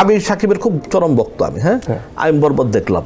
আমি সাকিবের খুব চরম ভক্ত আমি, হ্যাঁ, আমি বরবাদ দেখলাম।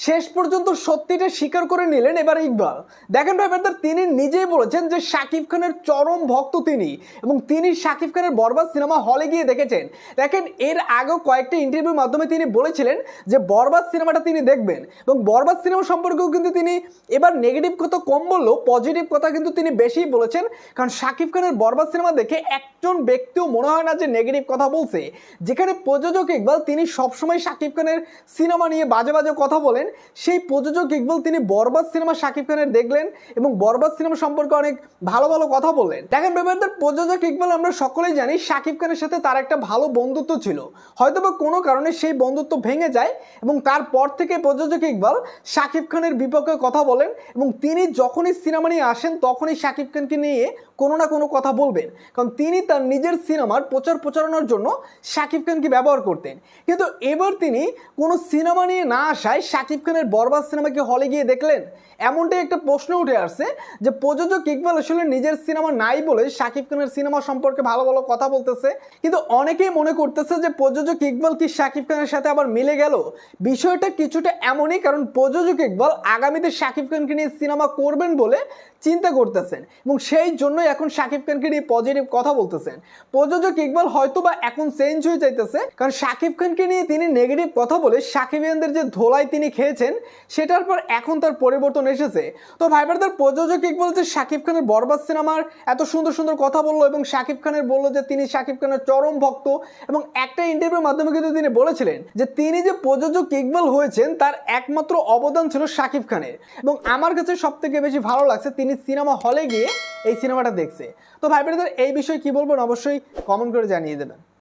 শেষ পর্যন্ত সত্যিটা স্বীকার করে নিলেন এবার ইকবাল। দেখেন ভাই ব্রাদার, তিনি নিজেই বলেছেন যে শাকিব খানের চরম ভক্ত তিনি, এবং তিনি শাকিব খানের বরবাদ সিনেমা হলে গিয়ে দেখেছেন। দেখেন, এর আগেও কয়েকটা ইন্টারভিউর মাধ্যমে তিনি বলেছিলেন যে বরবাদ সিনেমাটা তিনি দেখবেন, এবং বরবাদ সিনেমা সম্পর্কেও কিন্তু তিনি এবার নেগেটিভ কথা কম বললেও পজিটিভ কথা কিন্তু তিনি বেশিই বলেছেন। কারণ শাকিব খানের বরবাদ সিনেমা দেখে একজন ব্যক্তিও মনে হয় না যে নেগেটিভ কথা বলছে। যেখানে প্রযোজক ইকবাল তিনি সবসময় শাকিব খানের সিনেমা নিয়ে বাজে বাজে কথা বলেন, সেই প্রযোজক ইকবাল তিনি বরবাদ সিনেমা শাকিব খানের দেখলেন এবং বরবাদ সিনেমা সম্পর্কে অনেক ভালো ভালো কথা বললেন। দেখেন ব্যাপারটার প্রযোজক ইকবাল আমরা সকলেই জানি শাকিব খানের সাথে তার একটা ভালো বন্ধুত্ব ছিল, হয়তোবা কোনো কারণে সেই বন্ধুত্ব ভেঙে যায় এবং তারপর থেকে প্রযোজক ইকবাল শাকিব খানের বিপক্ষে কথা বলেন, এবং তিনি যখনই সিনেমা নিয়ে আসেন তখনই শাকিব খানকে নিয়ে কোনো না কোনো কথা বলবেন, কারণ তিনি তার নিজের সিনেমার প্রচারণার জন্য শাকিব খানকে ব্যবহার করতেন। কিন্তু এবার তিনি কোনো সিনেমা নিয়ে না আসায় শাকিব খানের বরবাদ সিনেমাকে হলে গিয়ে দেখলেন, এমনটাই একটা প্রশ্ন উঠে আসছে যে প্রযোজক ইকবাল আসলে নিজের সিনেমা নাই বলে শাকিব খানের সিনেমা সম্পর্কে ভালো ভালো কথা বলতেছে। কিন্তু অনেকেই মনে করতেছে যে প্রযোজক ইকবাল কি শাকিব খানের সাথে আবার মিলে গেল। বিষয়টা কিছুটা এমনই, কারণ প্রযোজক ইকবাল আগামীতে শাকিব খানকে নিয়ে সিনেমা করবেন বলে চিন্তা করতেছেন, এবং সেই জন্যই এখন শাকিব খানকে নিয়ে পজিটিভ কথা বলতেছেন। প্রযোজক ইকবাল হয়তো বা এখন চেঞ্জ হয়ে যাইতেছে, কারণ শাকিব খানকে নিয়ে তিনি নেগেটিভ কথা বলে সাকিবিয়ানদের যে ধোলাই তিনি খেয়েছেন সেটার পর এখন তার পরিবর্তন এসেছে। তো ভাই ব্রাদার, প্রযোজক ইকবাল যে শাকিব খানের বরবাদ সিনেমার এত সুন্দর সুন্দর কথা বললো এবং শাকিব খানের বললো যে তিনি শাকিব খানের চরম ভক্ত, এবং একটা ইন্টারভিউর মাধ্যমে কিন্তু তিনি বলেছিলেন যে তিনি যে প্রযোজক ইকবাল হয়েছেন তার একমাত্র অবদান ছিল শাকিব খানের। এবং আমার কাছে সব থেকে বেশি ভালো লাগছে তিনি সিনেমা হলে গিয়ে এই সিনেমাটা দেখছে। তো ভাই ব্রাদার, এই বিষয়ে কি বলবেন অবশ্যই কমেন্ট করে জানিয়ে দেবেন।